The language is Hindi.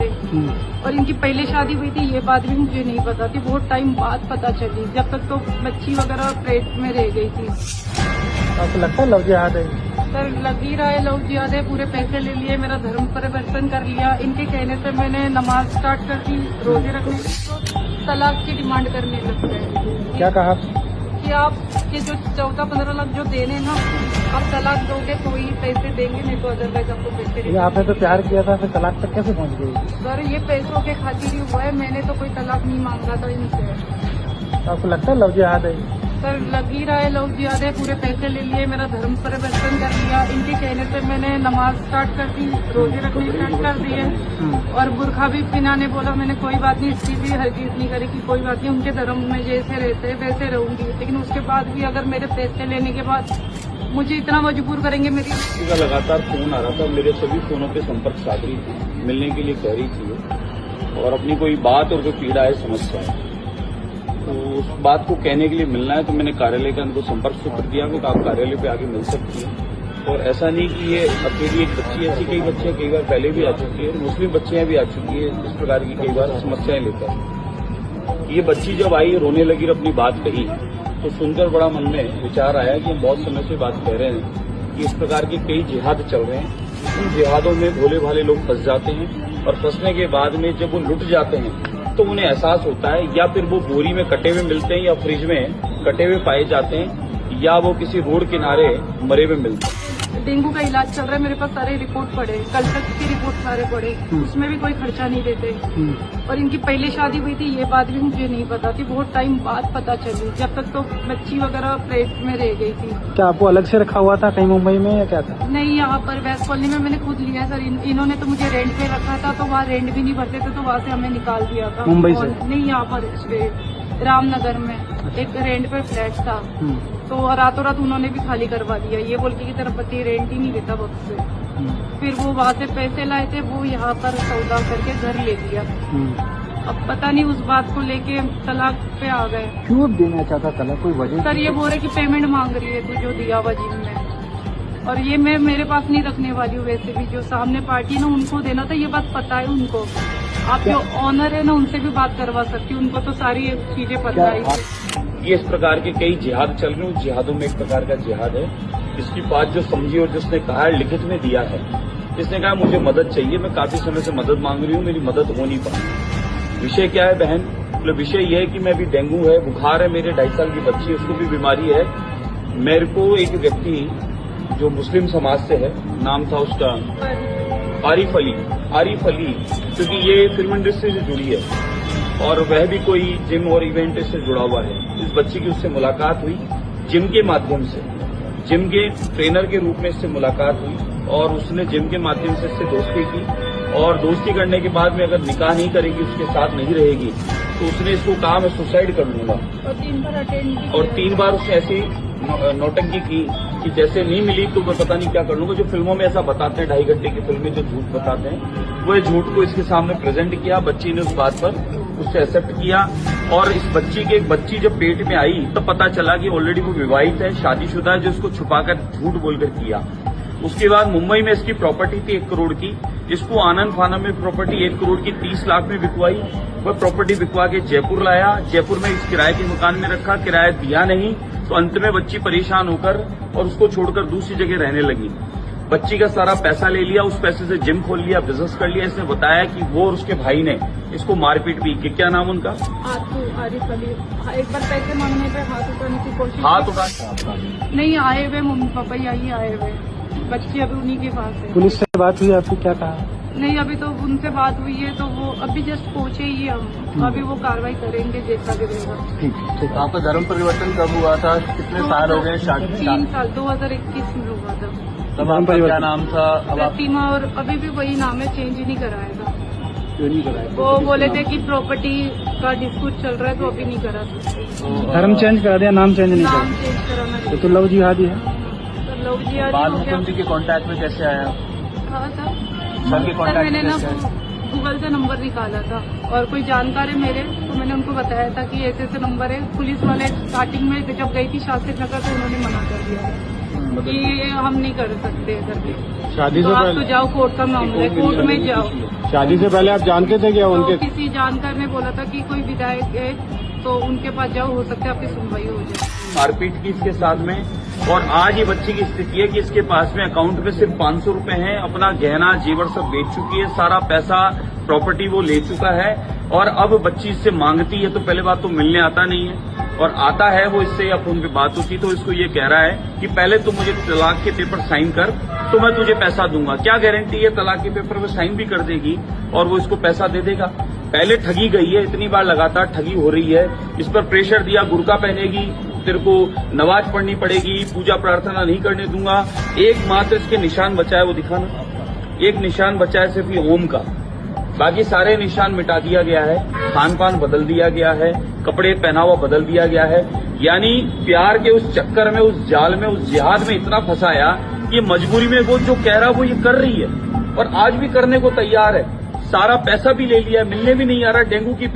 और इनकी पहले शादी हुई थी, ये बात भी मुझे नहीं पता थी, बहुत टाइम बाद पता चली, जब तक तो बच्ची वगैरह पेट में रह गई थी। आपको लगता है लव जिहाद है? सर लग ही रहा है लव जिहाद है, पूरे पैसे ले लिए, मेरा धर्म परिवर्तन कर लिया, इनके कहने से मैंने नमाज स्टार्ट कर दी, रोजे रखने की, तलाक की डिमांड करने लग गए। क्या कहा कि आप ये जो 14-15 लाख जो देने ना, आप तलाक दोगे तो ही पैसे देंगे, नहीं तो अदरवाइज आपको पैसे नहीं। आपने तो प्यार किया था, फिर तलाक तक कैसे पहुंच गई? सर ये पैसों के खातिर ही हुआ है, मैंने तो कोई तलाक नहीं मांगा था इनसे। आपको लगता है लव जिहाद है? सर लग ही रहा है लव जिहाद है, पूरे पैसे ले लिए, मेरा धर्म परिवर्तन कर लिया, इनके कहने से मैंने नमाज स्टार्ट कर दी, रोजे रखने स्टार्ट कर दिए, और बुरखा भी पहनाने बोला, मैंने कोई बात नहीं, इसकी भी हरगिज़ नहीं करी कि कोई बात नहीं, उनके धर्म में जैसे रहते हैं वैसे रहूंगी, लेकिन उसके बाद भी अगर मेरे पैसे लेने के बाद मुझे इतना मजबूर करेंगे मेरी। उसका लगातार फोन आ रहा था, मेरे सभी फोनों पे संपर्क साध रही थी, मिलने के लिए कह रही थी और अपनी कोई बात और कोई पीड़ा है, समस्या है, तो उस बात को कहने के लिए मिलना है, तो मैंने कार्यालय का उनको संपर्क सूत्र दिया कि आप कार्यालय पे आके मिल सकती हैं। और ऐसा नहीं कि ये अकेली एक बच्ची, ऐसी कई बच्चियां कई बार पहले भी आ चुकी है, मुस्लिम बच्चियां भी आ चुकी है इस प्रकार की कई बार समस्याएं लेकर। ये बच्ची जब आई, रोने लगी और अपनी बात कही, तो सुनकर बड़ा मन में विचार आया कि हम बहुत समय से बात कह रहे हैं कि इस प्रकार के कई जिहाद चल रहे हैं, उन जिहादों में भोले भाले लोग फंस जाते हैं, और फंसने के बाद में जब वो लुट जाते हैं तो उन्हें एहसास होता है, या फिर वो बोरी में कटे हुए मिलते हैं, या फ्रिज में कटे हुए पाए जाते हैं, या वो किसी रोड किनारे मरे हुए मिलते हैं। डेंगू का इलाज चल रहा है, मेरे पास सारे रिपोर्ट पड़े, कल तक की रिपोर्ट सारे पड़े, उसमें भी कोई खर्चा नहीं देते, और इनकी पहले शादी हुई थी, ये बात भी मुझे नहीं पता थी, बहुत टाइम बाद पता चली, जब तक तो बच्ची वगैरह पेट में रह गई थी। क्या आपको अलग से रखा हुआ था कहीं मुंबई में, या क्या था? नहीं, यहाँ पर वेस्ट कॉलोनी में मैंने खुद लिया सर, इन्होंने तो मुझे रेंट पे रखा था, तो वहाँ रेंट भी नहीं भरते थे, तो वहाँ से हमें निकाल दिया था। मुंबई से? नहीं, यहाँ पर रामनगर में एक रेंट पे फ्लैट था, तो रातों रात उन्होंने भी खाली करवा दिया, ये बोल के कि तेरा पति रेंट ही नहीं देता वक्त से। फिर वो वहाँ से पैसे लाए थे, वो यहाँ पर सौदा करके घर ले लिया। अब पता नहीं उस बात को लेके तलाक पे आ गए। क्यों देना चाहता तलाक, कोई वजह? सर ये बोल रहे कि पेमेंट मांग रही है तू जो दिया हुआ जिम में, और ये मैं मेरे पास नहीं रखने वाली हूँ, वैसे भी जो सामने पार्टी ना उनको देना था, ये बात पता है उनको। आप जो ऑनर है ना उनसे भी बात करवा सकती हूँ, उनको तो सारी चीजें पता है। ये इस प्रकार के कई जिहाद चल रहे हैं, उन जिहादों में एक प्रकार का जिहाद है। इसकी बात जो समझी और जिसने कहा है, लिखित में दिया है, जिसने कहा मुझे मदद चाहिए, मैं काफी समय से मदद मांग रही हूँ, मेरी मदद हो नहीं पाई। विषय क्या है बहन? मतलब विषय यह है कि मैं भी डेंगू है, बुखार है, मेरे 2.5 साल की बच्ची है, उसको भी बीमारी है। मेरे को एक व्यक्ति जो मुस्लिम समाज से है, नाम था उसका आरिफ अली, क्योंकि ये फिल्म इंडस्ट्री से जुड़ी है और वह भी कोई जिम और इवेंट से जुड़ा हुआ है। इस बच्ची की उससे मुलाकात हुई जिम के माध्यम से, जिम के ट्रेनर के रूप में इससे मुलाकात हुई, और उसने जिम के माध्यम से इससे दोस्ती की, और दोस्ती करने के बाद में अगर निकाह नहीं करेगी, उसके साथ नहीं रहेगी, तो उसने इसको कहा मैं सुसाइड कर लूंगा, और 3 बार उसने ऐसी नौटंकी की कि जैसे नहीं मिली तो मैं पता नहीं क्या कर लूंगा। जो फिल्मों में ऐसा बताते हैं, 2.5 घंटे की फिल्म में जो झूठ बताते हैं, वो झूठ को इसके सामने प्रेजेंट किया। बच्ची ने उस बात पर उससे एक्सेप्ट किया, और इस बच्ची जब पेट में आई तब पता चला कि ऑलरेडी वो विवाहित है, शादीशुदा है, जो उसको छुपाकर झूठ बोलकर किया। उसके बाद मुंबई में इसकी प्रॉपर्टी थी 1 करोड़ की, इसको आनंद फानम में प्रॉपर्टी 1 करोड़ की 30 लाख में बिकवाई। वह प्रॉपर्टी बिकवा के जयपुर लाया, जयपुर में इस किराए के मकान में रखा, किराया दिया नहीं, तो अंत में बच्ची परेशान होकर और उसको छोड़कर दूसरी जगह रहने लगी। बच्ची का सारा पैसा ले लिया, उस पैसे से जिम खोल लिया, बिजनेस कर लिया। इसने बताया कि वो और उसके भाई ने इसको मारपीट भी की। क्या नाम उनका? आरिफ अली। एक बार पैसे मांगने पे हाथ उठाने की कोशिश, हाथ उठा नहीं आए हुए, मम्मी पापा यही आए हुए, बच्ची अभी उन्हीं के पास है। पुलिस से बात हुई आपकी, क्या कहा? नहीं, अभी तो उनसे बात हुई है, तो वो अभी जस्ट पहुंचे ही हम, अभी वो कार्रवाई करेंगे जैसा भी रहेगा। ठीक। आपका धर्म परिवर्तन कब हुआ था, कितने साल हो गए? 3 साल, 2021 में हुआ था। तब आपका क्या नाम था? अब आप प्रतिमा, और अभी भी वही नाम है, चेंज ही नहीं कराएगा। क्यों नहीं कराया? वो बोले थे कि प्रॉपर्टी का डिस्प्यूट चल रहा है, तो अभी नहीं करा सकते। धर्म चेंज करा दिया, नाम चेंज नहीं नाम करा? चेंज कराना तो लव जिहाद ही है। लव जिहाद बाल हो गया। मुकुंद जी के कांटेक्ट में कैसे आया? हाँ था सर के सर, कांटेक्ट मैंने में ना कैसे आया? गूगल से नंबर निकाला था, और कोई जानकार है मेरे, तो मैंने उनको बताया था कि ऐसे ऐसे नंबर है। पुलिस वाले स्टार्टिंग में जब गई थी शास्त्री नगर, तो उन्होंने मना कर दिया। मदद कि हम नहीं कर सकते करके। शादी तो से आप तो पहले जाओ, कोर्ट का मामला है, कोर्ट में जाओ। शादी से पहले आप जानते थे क्या तो उनके? किसी जानकार ने बोला था कि कोई विधायक है तो उनके पास जाओ, हो सकता है आपकी सुनवाई हो जाए। मारपीट की इसके साथ में, और आज ये बच्ची की स्थिति है कि इसके पास में अकाउंट में सिर्फ 500 रुपए हैं, अपना गहना जेवर सब बेच चुकी है, सारा पैसा प्रॉपर्टी वो ले चुका है, और अब बच्ची इससे मांगती है तो पहले बात तो मिलने आता नहीं है, और आता है वो इससे या फोन पे बात होती तो इसको ये कह रहा है कि पहले तो मुझे तलाक के पेपर साइन कर तो मैं तुझे पैसा दूंगा। क्या गारंटी है तलाक के पेपर में साइन भी कर देगी और वो इसको पैसा दे देगा? पहले ठगी गई है, इतनी बार लगातार ठगी हो रही है, इस पर प्रेशर दिया, बुर्का पहनेगी, तेरे को नमाज पढ़नी पड़ेगी, पूजा प्रार्थना नहीं करने दूंगा। एकमात्र इसके निशान बचा है, वो दिखाना, एक निशान बचा है सिर्फ ये ओम का, बाकी सारे निशान मिटा दिया गया है, खान पान बदल दिया गया है, कपड़े पहनावा बदल दिया गया है। यानी प्यार के उस चक्कर में, उस जाल में, उस जिहाद में इतना फंसाया कि मजबूरी में वो जो कह रहा वो ये कर रही है और आज भी करने को तैयार है। सारा पैसा भी ले लिया, मिलने भी नहीं आ रहा। डेंगू की